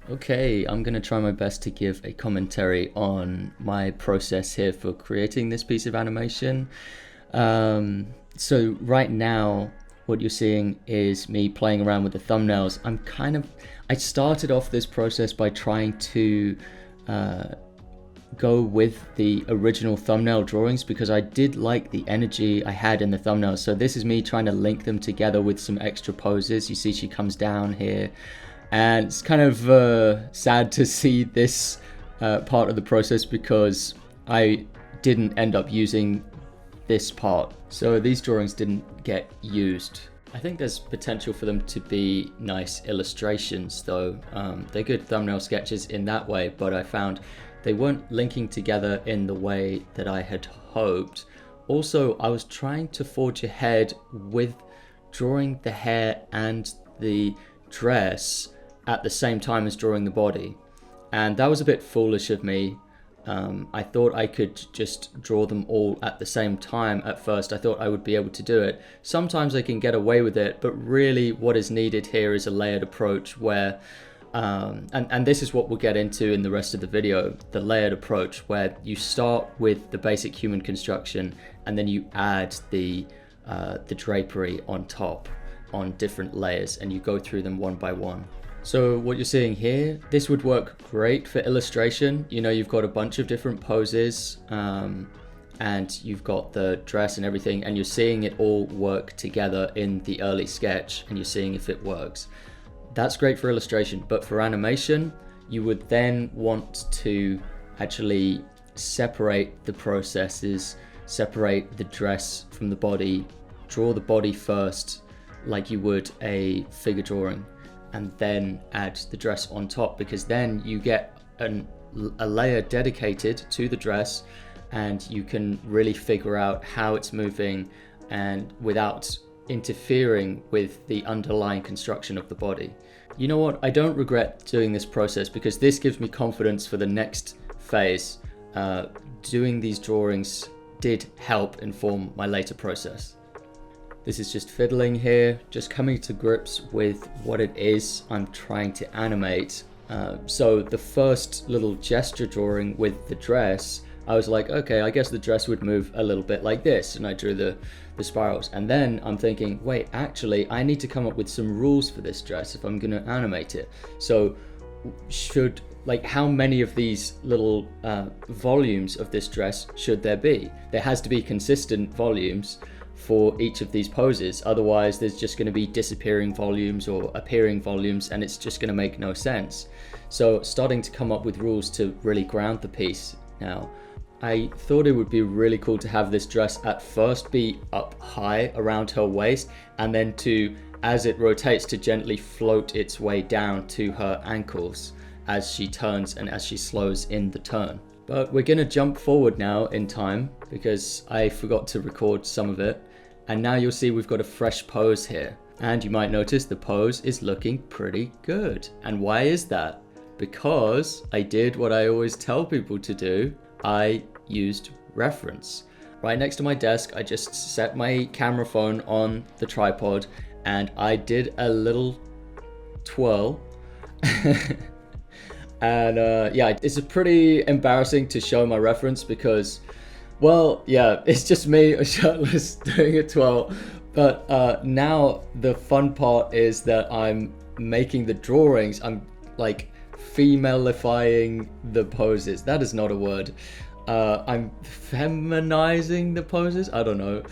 Okay, I'm going to try my best to give a commentary on my process here for creating this piece of animation. So right now, what you're seeing is me playing around with the thumbnails. I started off this process by trying to go with the original thumbnail drawings because I did like the energy I had in the thumbnails. So this is me trying to link them together with some extra poses. You see she comes down here. And it's kind of sad to see this part of the process because I didn't end up using this part. So these drawings didn't get used. I think there's potential for them to be nice illustrations though. They're good thumbnail sketches in that way, but I found they weren't linking together in the way that I had hoped. Also, I was trying to forge ahead with drawing the hair and the dress at the same time as drawing the body, and that was a bit foolish of me. I thought I could just draw them all at the same time at first. I thought I would be able to do it. Sometimes I can get away with it, but really what is needed here is a layered approach where and this is what we'll get into in the rest of the video, the layered approach where you start with the basic human construction and then you add the drapery on top on different layers and you go through them one by one. So what you're seeing here, this would work great for illustration. You know, you've got a bunch of different poses and you've got the dress and everything, and you're seeing it all work together in the early sketch and you're seeing if it works. That's great for illustration, but for animation, you would then want to actually separate the processes, separate the dress from the body, draw the body first like you would a figure drawing, and then add the dress on top, because then you get a layer dedicated to the dress and you can really figure out how it's moving and without interfering with the underlying construction of the body. You know what? I don't regret doing this process because this gives me confidence for the next phase. Doing these drawings did help inform my later process. This is just fiddling here, just coming to grips with what it is I'm trying to animate. So the first little gesture drawing with the dress, I was like, okay, I guess the dress would move a little bit like this, and I drew the spirals. And then I'm thinking, wait, actually, I need to come up with some rules for this dress if I'm going to animate it. So how many of these little volumes of this dress should there be? There has to be consistent volumes for each of these poses, otherwise there's just going to be disappearing volumes or appearing volumes and it's just going to make no sense. So starting to come up with rules to really ground the piece now. I thought it would be really cool to have this dress at first be up high around her waist and then to, as it rotates, to gently float its way down to her ankles as she turns and as she slows in the turn. But we're going to jump forward now in time because I forgot to record some of it. And now you'll see we've got a fresh pose here. And you might notice the pose is looking pretty good. And why is that? Because I did what I always tell people to do. I used reference. Right next to my desk, I just set my camera phone on the tripod and I did a little twirl. And yeah, it's pretty embarrassing to show my reference because, well, yeah, it's just me shirtless doing a twirl. But now the fun part is that I'm making the drawings. I'm like femalifying the poses. That is not a word. I'm feminizing the poses. I don't know.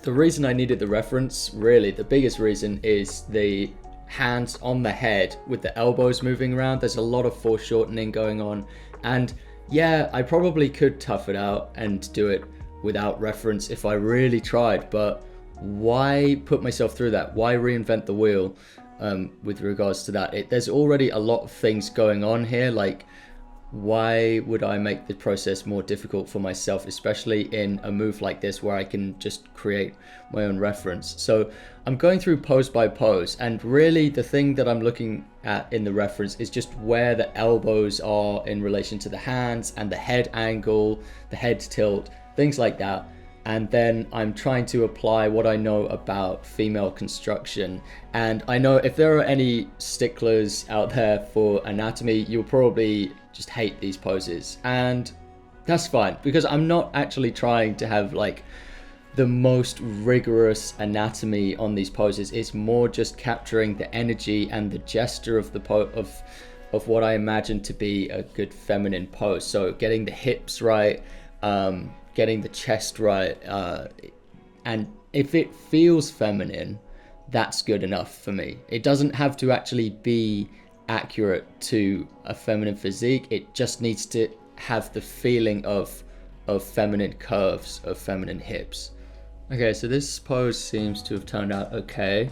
The reason I needed the reference, really, the biggest reason is the hands on the head with the elbows moving around. There's a lot of foreshortening going on, and yeah, I probably could tough it out and do it without reference if I really tried, but why put myself through that? Why reinvent the wheel with regards to that? There's already a lot of things going on here. Like, why would I make the process more difficult for myself, especially in a move like this where I can just create my own reference? So I'm going through pose by pose, and really the thing that I'm looking at in the reference is just where the elbows are in relation to the hands and the head angle, the head tilt, things like that. and then I'm trying to apply what I know about female construction. And I know if there are any sticklers out there for anatomy, you'll probably just hate these poses, and that's fine, because I'm not actually trying to have like the most rigorous anatomy on these poses. It's more just capturing the energy and the gesture of the of what I imagine to be a good feminine pose. So getting the hips right, getting the chest right, and if it feels feminine, that's good enough for me. It doesn't have to actually be accurate to a feminine physique. It just needs to have the feeling of feminine curves, of feminine hips. Okay, so this pose seems to have turned out okay.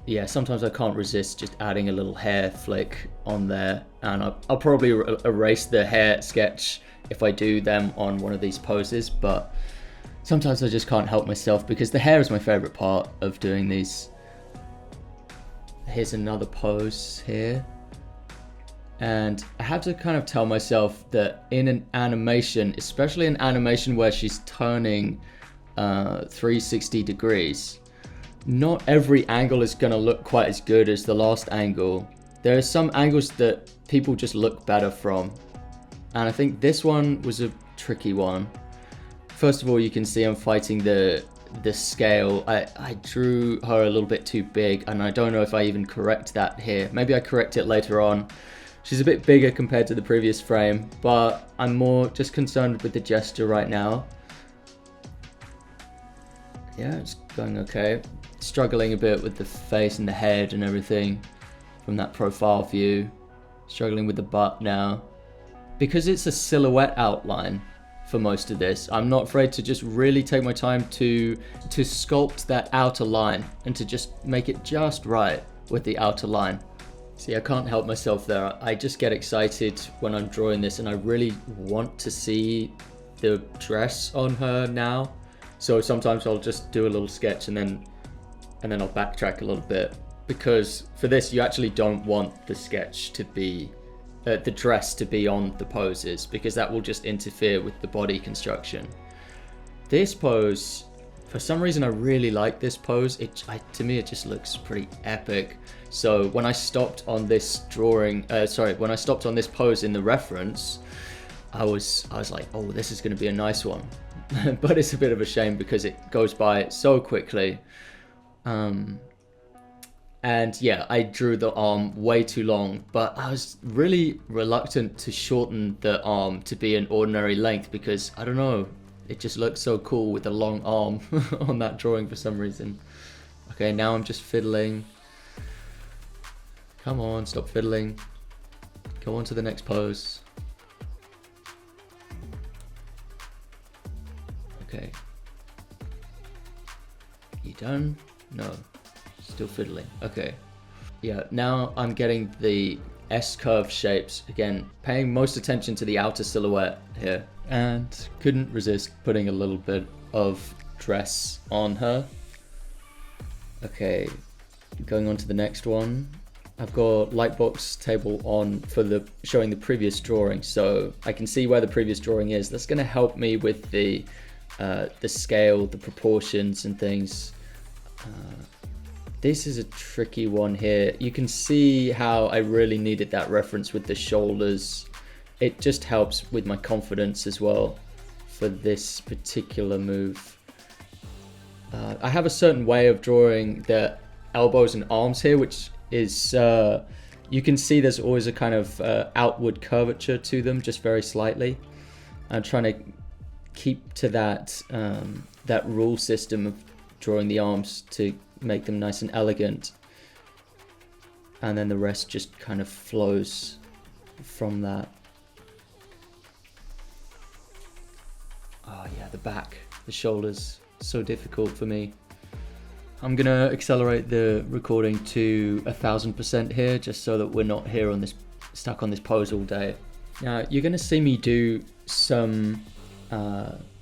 Yeah, sometimes I can't resist just adding a little hair flick on there, and I'll probably erase the hair sketch if I do them on one of these poses, but sometimes I just can't help myself because the hair is my favorite part of doing these. Here's another pose here. And I have to kind of tell myself that in an animation, especially an animation where she's turning 360 degrees, not every angle is going to look quite as good as the last angle. There are some angles that people just look better from. And I think this one was a tricky one. First of all, you can see I'm fighting the scale. I drew her a little bit too big, and I don't know if I even correct that here. Maybe I correct it later on. She's a bit bigger compared to the previous frame, but I'm more just concerned with the gesture right now. Yeah, it's going okay. Struggling a bit with the face and the head and everything from that profile view. Struggling with the butt now. Because it's a silhouette outline for most of this, I'm not afraid to just really take my time to sculpt that outer line and to just make it just right with the outer line. See, I can't help myself there. I just get excited when I'm drawing this, and I really want to see the dress on her now. So sometimes I'll just do a little sketch and then I'll backtrack a little bit, because for this you actually don't want the sketch to be the dress to be on the poses, because that will just interfere with the body construction. This pose, for some reason I really like this pose. To me it just looks pretty epic. So when I stopped on this when I stopped on this pose in the reference, I was like, oh, this is going to be a nice one. But it's a bit of a shame because it goes by so quickly. And yeah, I drew the arm way too long, but I was really reluctant to shorten the arm to be an ordinary length because, I don't know, it just looks so cool with a long arm on that drawing for some reason. Okay, now I'm just fiddling. Come on, stop fiddling. Go on to the next pose. Okay. You done? No. Still fiddling. Okay. Yeah, now I'm getting the S-curve shapes. Again, paying most attention to the outer silhouette here. And couldn't resist putting a little bit of dress on her. Okay, going on to the next one. I've got lightbox table on for showing the previous drawing, so I can see where the previous drawing is. That's going to help me with the scale, the proportions and things. This is a tricky one here. You can see how I really needed that reference with the shoulders. It just helps with my confidence as well for this particular move. I have a certain way of drawing the elbows and arms here, which is, you can see there's always a kind of outward curvature to them, just very slightly. I'm trying to keep to that rule system of drawing the arms to make them nice and elegant, and then the rest just kind of flows from that. Oh yeah, the back, the shoulders, so difficult for me. I'm gonna accelerate the recording to 1000% here, just so that we're not here on this, stuck on this pose all day. Now you're gonna see me do some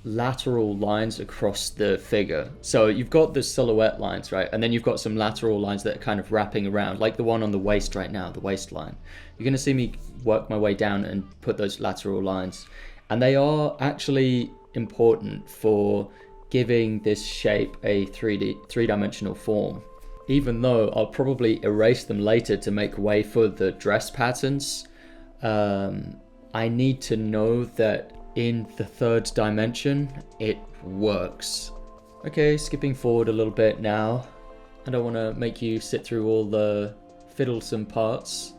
lateral lines across the figure. So you've got the silhouette lines, right? And then you've got some lateral lines that are kind of wrapping around, like the one on the waist right now, the waistline. You're gonna see me work my way down and put those lateral lines. And they are actually important for giving this shape a three-dimensional form. Even though I'll probably erase them later to make way for the dress patterns, I need to know that in the third dimension it works. Okay, skipping forward a little bit now. I don't want to make you sit through all the fiddlesome parts,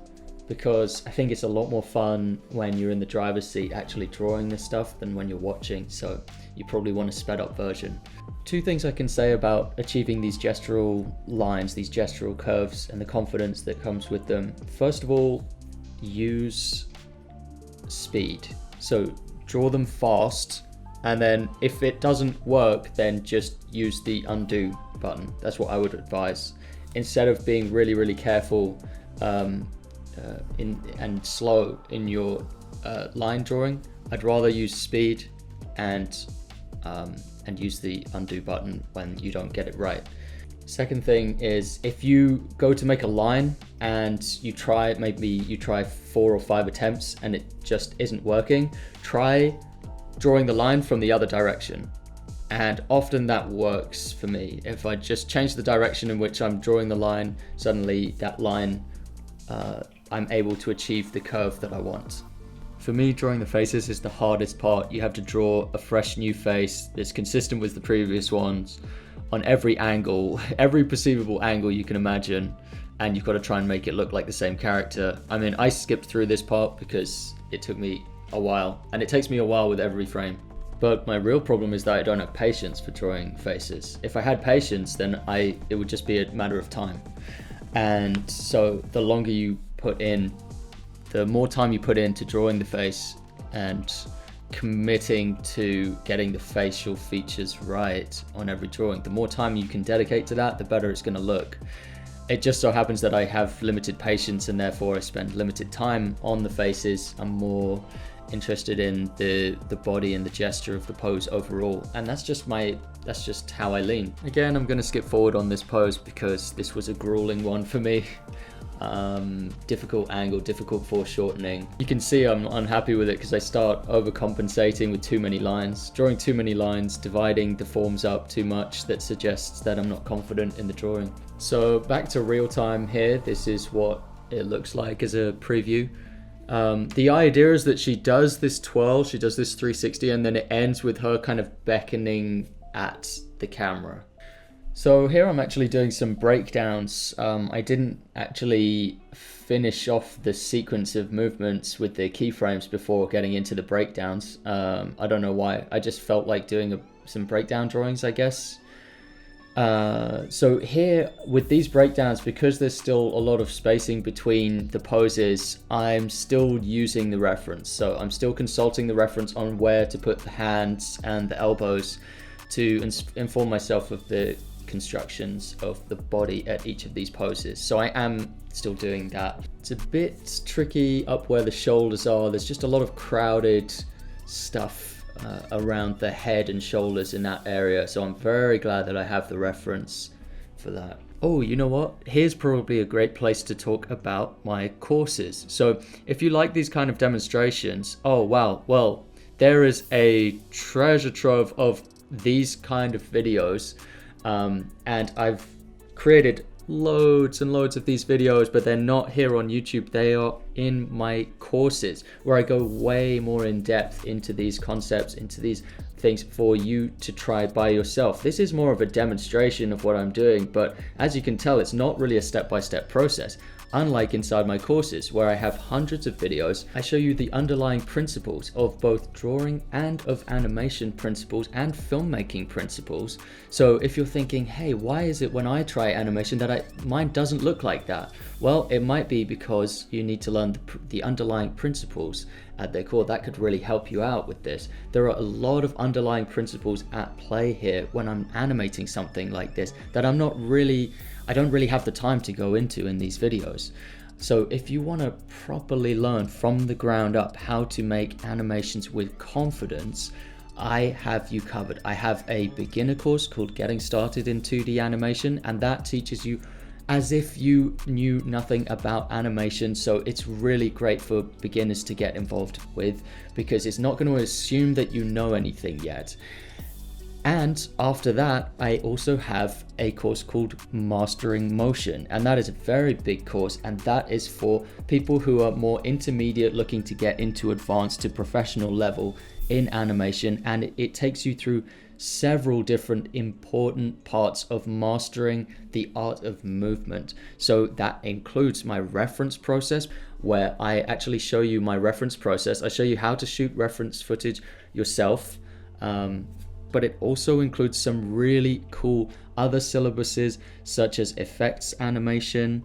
because I think it's a lot more fun when you're in the driver's seat actually drawing this stuff than when you're watching, so you probably want a sped up version. Two things I can say about achieving these gestural lines, these gestural curves, and the confidence that comes with them. First of all, use speed. So draw them fast, and then if it doesn't work, then just use the undo button. That's what I would advise. Instead of being really, really careful and slow in your line drawing, I'd rather use speed and use the undo button when you don't get it right. Second thing is, if you go to make a line and you try 4 or 5 attempts and it just isn't working, try drawing the line from the other direction. And often that works for me. If I just change the direction in which I'm drawing the line, suddenly that line, I'm able to achieve the curve that I want. For me, drawing the faces is the hardest part. You have to draw a fresh new face that's consistent with the previous ones on every angle, every perceivable angle you can imagine, and you've got to try and make it look like the same character. I mean, I skipped through this part because it took me a while, and it takes me a while with every frame. But my real problem is that I don't have patience for drawing faces. If I had patience, then it would just be a matter of time. And so the longer you put in, the more time you put into drawing the face and committing to getting the facial features right on every drawing, the more time you can dedicate to that, the better it's going to look. It just so happens that I have limited patience, and therefore I spend limited time on the faces. I'm more interested in the body and the gesture of the pose overall, and that's just how I lean. Again, I'm going to skip forward on this pose because this was a grueling one for me. Difficult angle, difficult foreshortening. You can see I'm unhappy with it because I start overcompensating with too many lines, drawing too many lines, dividing the forms up too much. That suggests that I'm not confident in the drawing. So back to real time here. This is what it looks like as a preview. The idea is that she does this twirl, she does this 360, and then it ends with her kind of beckoning at the camera. So here I'm actually doing some breakdowns. I didn't actually finish off the sequence of movements with the keyframes before getting into the breakdowns. I don't know why, I just felt like doing some breakdown drawings, I guess. So here with these breakdowns, because there's still a lot of spacing between the poses, I'm still using the reference. So I'm still consulting the reference on where to put the hands and the elbows to inform myself of the constructions of the body at each of these poses. So I am still doing that. It's a bit tricky up where the shoulders are. There's just a lot of crowded stuff around the head and shoulders in that area, so I'm very glad that I have the reference for that. Oh, you know what? Here's probably a great place to talk about my courses. So if you like these kind of demonstrations, oh wow, well, there is a treasure trove of these kind of videos, and I've created loads and loads of these videos, but they're not here on YouTube. They are in my courses where I go way more in depth into these concepts, into these things for you to try by yourself. This is more of a demonstration of what I'm doing, but as you can tell, it's not really a step-by-step process. Unlike inside my courses, where I have hundreds of videos, I show you the underlying principles of both drawing and of animation principles and filmmaking principles. So if you're thinking, hey, why is it when I try animation that mine doesn't look like that? Well, it might be because you need to learn the underlying principles at their core. That could really help you out with this. There are a lot of underlying principles at play here when I'm animating something like this that I don't really have the time to go into in these videos. So if you want to properly learn from the ground up how to make animations with confidence, I have you covered. I have a beginner course called Getting Started in 2D Animation, and that teaches you as if you knew nothing about animation. So it's really great for beginners to get involved with, because it's not going to assume that you know anything yet. And after that, I also have a course called Mastering Motion, and that is a very big course, and that is for people who are more intermediate, looking to get into advanced to professional level in animation. And it takes you through several different important parts of mastering the art of movement. So that includes my reference process, where I actually show you my reference process. I show you how to shoot reference footage yourself. But it also includes some really cool other syllabuses, such as effects animation,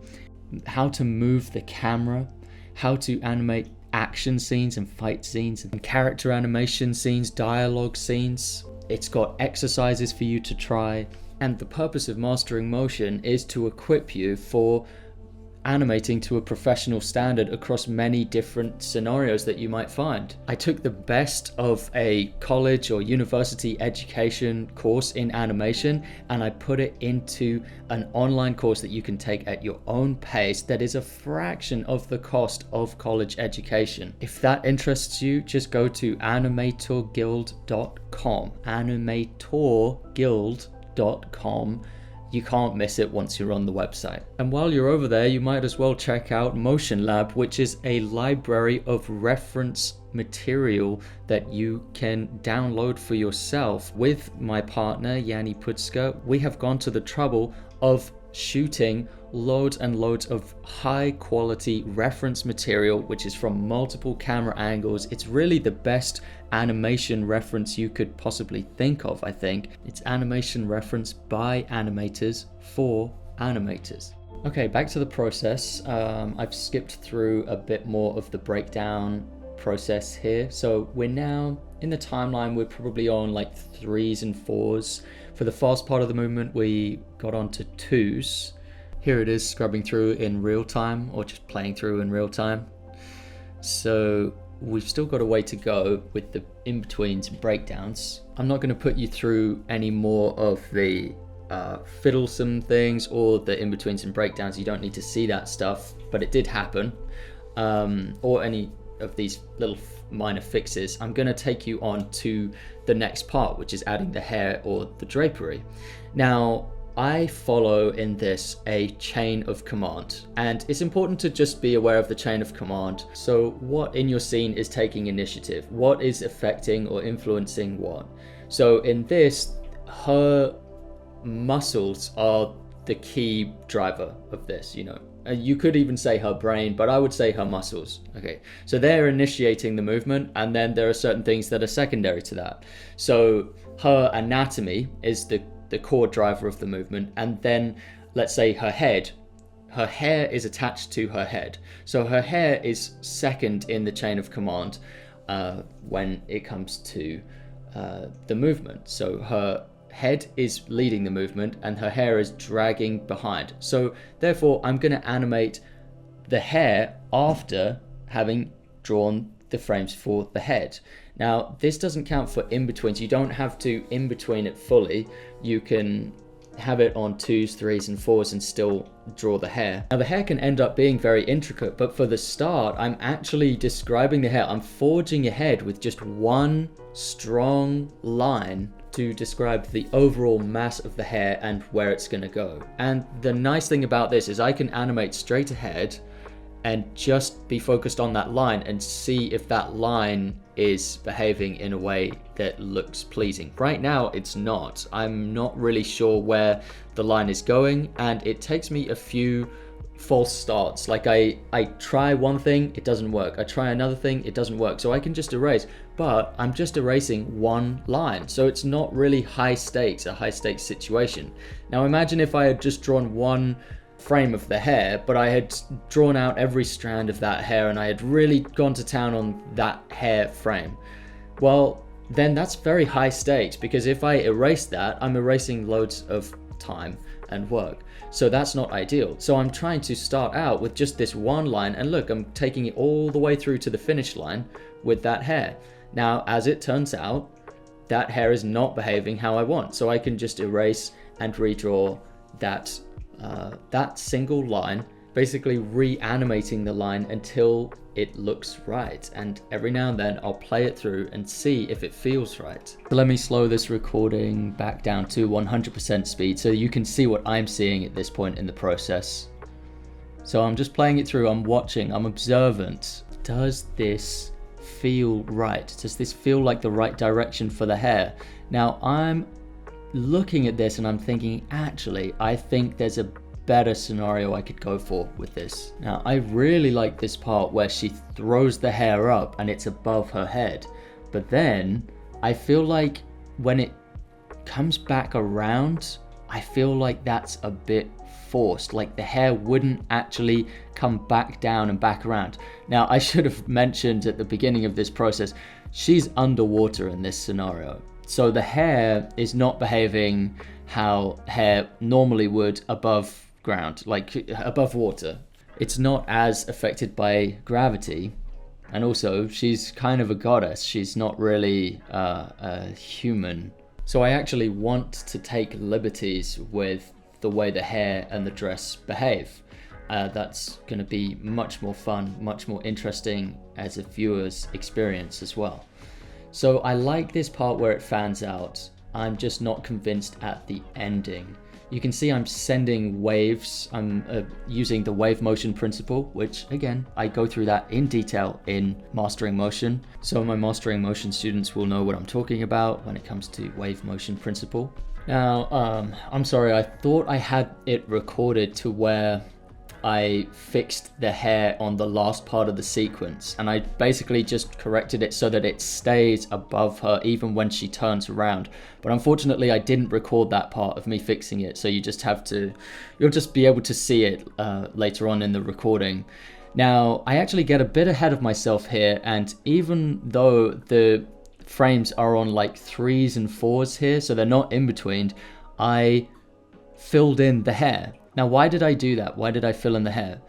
how to move the camera, how to animate action scenes and fight scenes, and character animation scenes, dialogue scenes. It's got exercises for you to try. And the purpose of Mastering Motion is to equip you for animating to a professional standard across many different scenarios that you might find. I took the best of a college or university education course in animation, and I put it into an online course that you can take at your own pace that is a fraction of the cost of college education. If that interests you, just go to animatorguild.com, animatorguild.com. You can't miss it once you're on the website. And while you're over there, you might as well check out Motion Lab, which is a library of reference material that you can download for yourself. With my partner, Yanni Putska, we have gone to the trouble of shooting loads and loads of high quality reference material, which is from multiple camera angles. It's really the best animation reference you could possibly think of, I think. It's animation reference by animators for animators. Okay, back to the process. I've skipped through a bit more of the breakdown process here. So we're now in the timeline, we're probably on like 3s and 4s. For the fast part of the movement, we got onto 2s. Here it is scrubbing through in real time, or just playing through in real time. So we've still got a way to go with the in-betweens and breakdowns. I'm not going to put you through any more of the fiddlesome things or the in-betweens and breakdowns. You don't need to see that stuff, but it did happen. Or any of these little minor fixes. I'm going to take you on to the next part, which is adding the hair or the drapery. Now, I follow in this a chain of command, and it's important to just be aware of the chain of command. So what in your scene is taking initiative? What is affecting or influencing what? So in this, her muscles are the key driver of this, you know. You could even say her brain, but I would say her muscles. Okay, so they're initiating the movement, and then there are certain things that are secondary to that. So her anatomy is the core driver of the movement, and then let's say her hair is attached to her head. So her hair is second in the chain of command when it comes to the movement. So her head is leading the movement and her hair is dragging behind. So therefore I'm going to animate the hair after having drawn the frames for the head. Now, this doesn't count for in-betweens. You don't have to in-between it fully. You can have it on 2s, 3s, and 4s and still draw the hair. Now, the hair can end up being very intricate, but for the start, I'm actually describing the hair. I'm forging ahead with just one strong line to describe the overall mass of the hair and where it's going to go. And the nice thing about this is I can animate straight ahead and just be focused on that line and see if that line is behaving in a way that looks pleasing. Right now it's not. I'm not really sure where the line is going, and it takes me a few false starts. Like I try one thing, it doesn't work. I try another thing, it doesn't work. So I can just erase, but I'm just erasing one line. So it's not really a high stakes situation. Now imagine if I had just drawn one frame of the hair, but I had drawn out every strand of that hair and I had really gone to town on that hair frame. Well, then that's very high stakes, because if I erase that, I'm erasing loads of time and work. So that's not ideal. So I'm trying to start out with just this one line, and look, I'm taking it all the way through to the finish line with that hair. Now, as it turns out, that hair is not behaving how I want. So I can just erase and redraw that that single line, basically reanimating the line until it looks right. And every now and then I'll play it through and see if it feels right. So let me slow this recording back down to 100% speed so you can see what I'm seeing at this point in the process. So I'm just playing it through, I'm watching, I'm observant. Does this feel right? Does this feel like the right direction for the hair? Now I'm looking at this and I'm thinking, actually, I think there's a better scenario I could go for with this. Now I really like this part where she throws the hair up and it's above her head, but then I feel like when it comes back around, I feel like that's a bit forced, like the hair wouldn't actually come back down and back around. Now I should have mentioned at the beginning of this process, she's underwater in this scenario, so the hair is not behaving how hair normally would above ground, like above water. It's not as affected by gravity, and also she's kind of a goddess, she's not really a human. So I actually want to take liberties with the way the hair and the dress behave. That's going to be much more fun, much more interesting as a viewer's experience as well. So I like this part where it fans out. I'm just not convinced at the ending. You can see I'm sending waves. I'm using the wave motion principle, which again, I go through that in detail in mastering motion. So my mastering motion students will know what I'm talking about when it comes to wave motion principle. Now, I'm sorry, I thought I had it recorded to where I fixed the hair on the last part of the sequence, and I basically just corrected it so that it stays above her even when she turns around. But unfortunately I didn't record that part of me fixing it, so you'll just be able to see it later on in the recording. Now I actually get a bit ahead of myself here, and even though the frames are on like 3s and 4s here, so they're not in between, I filled in the hair. Now, why did I do that? Why did I fill in the hair?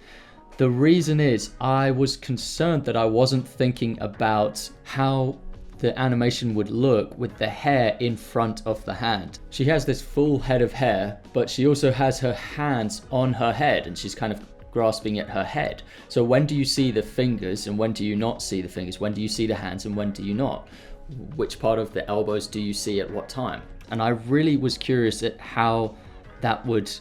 The reason is I was concerned that I wasn't thinking about how the animation would look with the hair in front of the hand. She has this full head of hair, but she also has her hands on her head and she's kind of grasping at her head. So when do you see the fingers and when do you not see the fingers? When do you see the hands and when do you not? Which part of the elbows do you see at what time? And I really was curious at how that would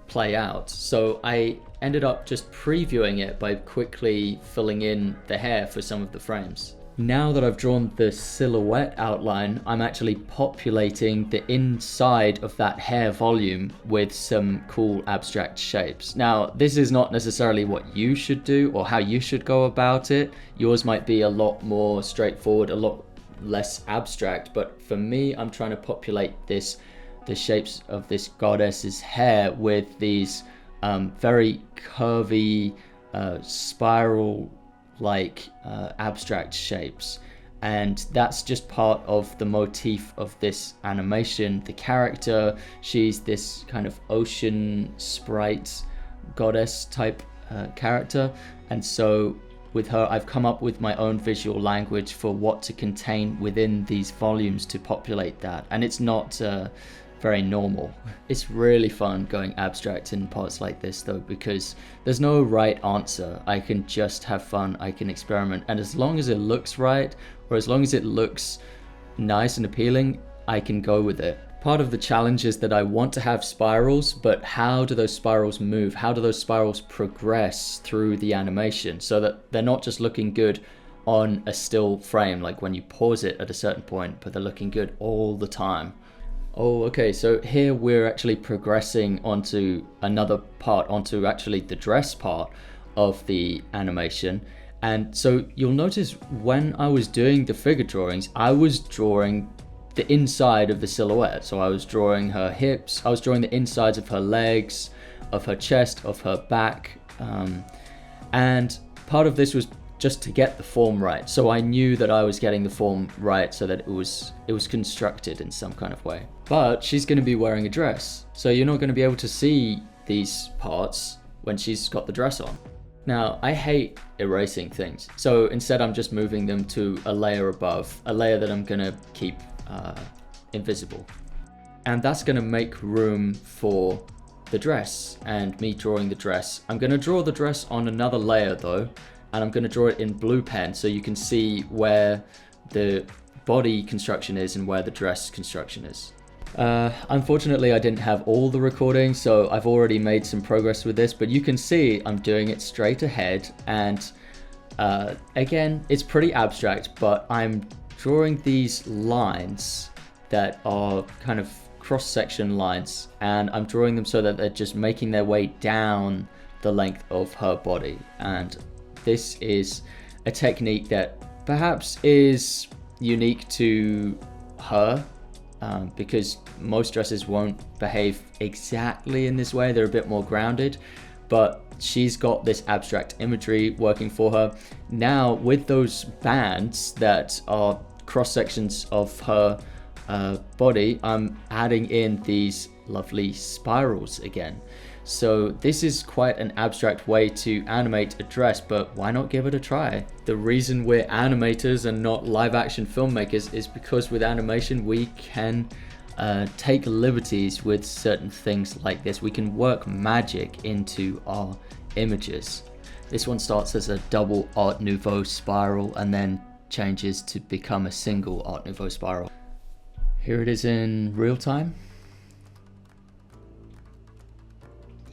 play out. So I ended up just previewing it by quickly filling in the hair for some of the frames. Now that I've drawn the silhouette outline, I'm actually populating the inside of that hair volume with some cool abstract shapes. Now, this is not necessarily what you should do or how you should go about it. Yours might be a lot more straightforward, a lot less abstract, but for me, I'm trying to populate the shapes of this goddess's hair with these very curvy, spiral-like abstract shapes. And that's just part of the motif of this animation. The character, she's this kind of ocean sprite goddess type character. And so with her, I've come up with my own visual language for what to contain within these volumes to populate that. And it's not very normal. It's really fun going abstract in parts like this though, because there's no right answer. I can just have fun, I can experiment, and as long as it looks right, or as long as it looks nice and appealing, I can go with it. Part of the challenge is that I want to have spirals, but how do those spirals move? How do those spirals progress through the animation so that they're not just looking good on a still frame, like when you pause it at a certain point, but they're looking good all the time. Oh, okay, so here we're actually progressing onto another part, onto actually the dress part of the animation. And so you'll notice when I was doing the figure drawings, I was drawing the inside of the silhouette. So I was drawing her hips, I was drawing the insides of her legs, of her chest, of her back. And part of this was just to get the form right. So I knew that I was getting the form right so that it was constructed in some kind of way. But she's going to be wearing a dress, so you're not going to be able to see these parts when she's got the dress on. Now, I hate erasing things, so instead I'm just moving them to a layer above, a layer that I'm going to keep invisible. And that's going to make room for the dress and me drawing the dress. I'm going to draw the dress on another layer though, and I'm going to draw it in blue pen so you can see where the body construction is and where the dress construction is. Unfortunately, I didn't have all the recordings, so I've already made some progress with this, but you can see I'm doing it straight ahead, and again, it's pretty abstract, but I'm drawing these lines that are kind of cross-section lines, and I'm drawing them so that they're just making their way down the length of her body. And this is a technique that perhaps is unique to her, because most dresses won't behave exactly in this way. They're a bit more grounded, but she's got this abstract imagery working for her. Now with those bands that are cross sections of her body, I'm adding in these lovely spirals again. So this is quite an abstract way to animate a dress, but why not give it a try? The reason we're animators and not live action filmmakers is because with animation we can take liberties with certain things like this. We can work magic into our images. This one starts as a double Art Nouveau spiral and then changes to become a single Art Nouveau spiral. Here it is in real time.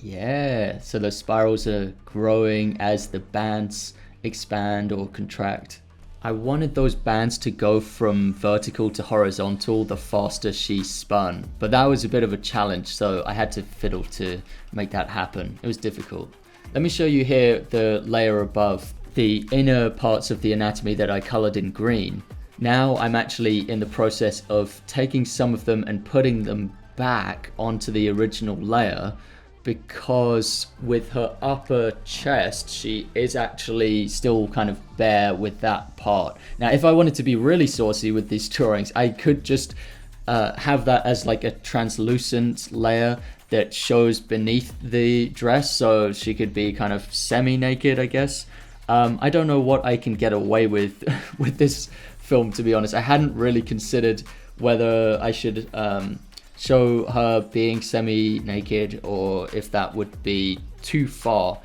Yeah, so the spirals are growing as the bands expand or contract. I wanted those bands to go from vertical to horizontal the faster she spun, but that was a bit of a challenge, so I had to fiddle to make that happen. It was difficult. Let me show you here the layer above, the inner parts of the anatomy that I colored in green. Now I'm actually in the process of taking some of them and putting them back onto the original layer, because with her upper chest she is actually still kind of bare with that part. Now if I wanted to be really saucy with these drawings, I could just have that as like a translucent layer that shows beneath the dress, so she could be kind of semi-naked, I guess. I don't know what I can get away with with this film, to be honest. I hadn't really considered whether I should show her being semi-naked or if that would be too far.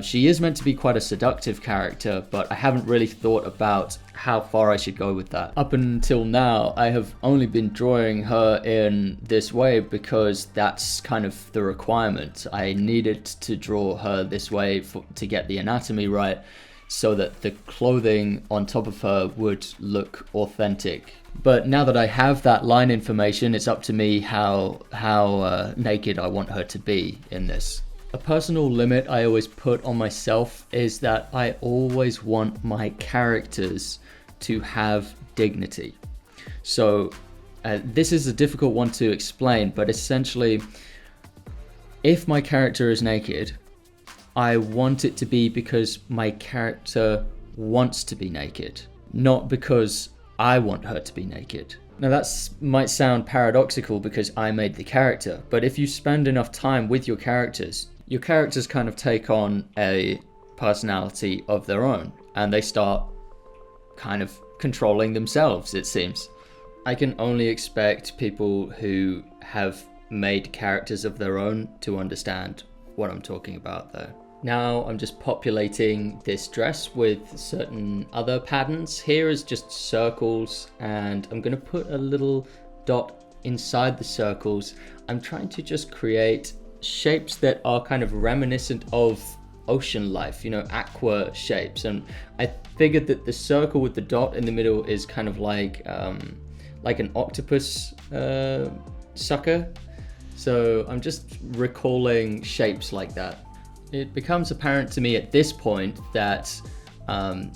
She is meant to be quite a seductive character, but I haven't really thought about how far I should go with that. Up until now, I have only been drawing her in this way because that's kind of the requirement. I needed to draw her this way to get the anatomy right, so that the clothing on top of her would look authentic. But now that I have that line information, it's up to me how naked I want her to be in this. A personal limit I always put on myself is that I always want my characters to have dignity. So this is a difficult one to explain, but essentially, if my character is naked, I want it to be because my character wants to be naked, not because I want her to be naked. Now that might sound paradoxical because I made the character, but if you spend enough time with your characters kind of take on a personality of their own, and they start kind of controlling themselves, it seems. I can only expect people who have made characters of their own to understand what I'm talking about there. Now I'm just populating this dress with certain other patterns. Here is just circles, and I'm going to put a little dot inside the circles. I'm trying to just create shapes that are kind of reminiscent of ocean life, you know, aqua shapes. And I figured that the circle with the dot in the middle is kind of like an octopus sucker. So I'm just recalling shapes like that. It becomes apparent to me at this point that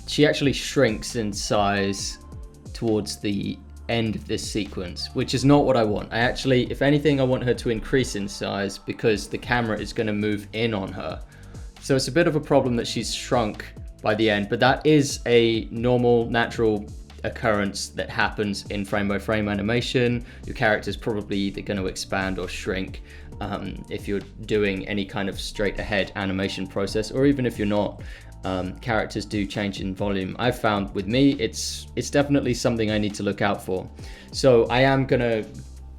she actually shrinks in size towards the end of this sequence, which is not what I want. I actually, if anything, I want her to increase in size because the camera is going to move in on her. So it's a bit of a problem that she's shrunk by the end, but that is a normal, natural occurrence that happens in frame-by-frame animation. Your character's probably either going to expand or shrink if you're doing any kind of straight-ahead animation process, or even if you're not. Characters do change in volume. I've found with me, it's definitely something I need to look out for. So I am gonna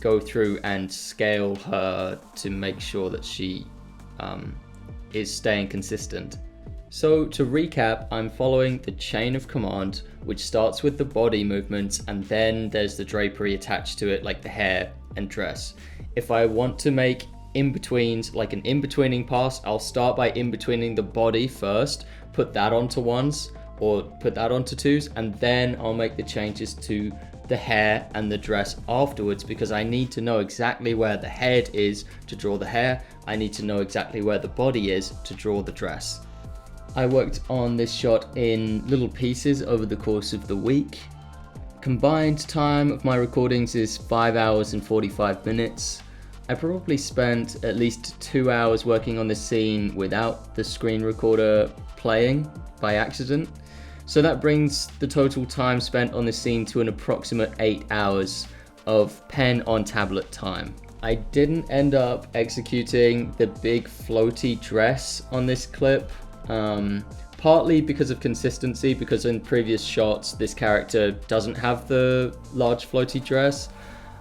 go through and scale her to make sure that she is staying consistent. So to recap, I'm following the chain of command, which starts with the body movements, and then there's the drapery attached to it, like the hair and dress. If I want to make in-betweens, like an in-betweening pass, I'll start by in-betweening the body first, put that onto ones, or put that onto twos, and then I'll make the changes to the hair and the dress afterwards, because I need to know exactly where the head is to draw the hair. I need to know exactly where the body is to draw the dress. I worked on this shot in little pieces over the course of the week. Combined time of my recordings is 5 hours and 45 minutes. I probably spent at least 2 hours working on this scene without the screen recorder playing by accident. So that brings the total time spent on this scene to an approximate 8 hours of pen on tablet time. I didn't end up executing the big floaty dress on this clip. Partly because of consistency, because in previous shots this character doesn't have the large floaty dress,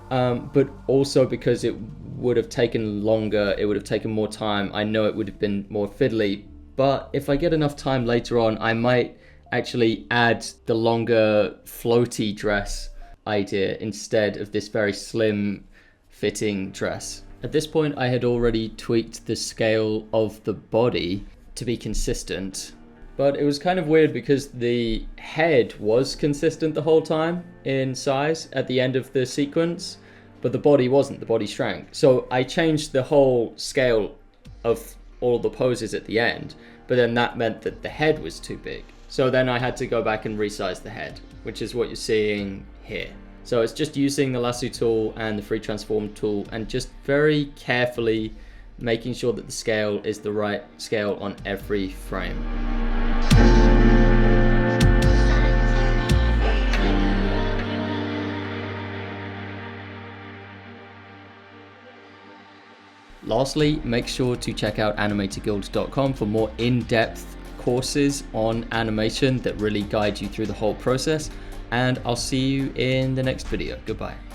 but also because it would have taken longer, it would have taken more time. I know it would have been more fiddly, but if I get enough time later on, I might actually add the longer floaty dress idea instead of this very slim fitting dress. At this point I had already tweaked the scale of the body to be consistent, but it was kind of weird because the head was consistent the whole time in size at the end of the sequence, but the body wasn't. The body shrank. So I changed the whole scale of all the poses at the end, but then that meant that the head was too big. So then I had to go back and resize the head, which is what you're seeing here. So it's just using the lasso tool and the free transform tool and just very carefully making sure that the scale is the right scale on every frame. Lastly, make sure to check out animatorguild.com for more in-depth courses on animation that really guide you through the whole process, and I'll see you in the next video. Goodbye.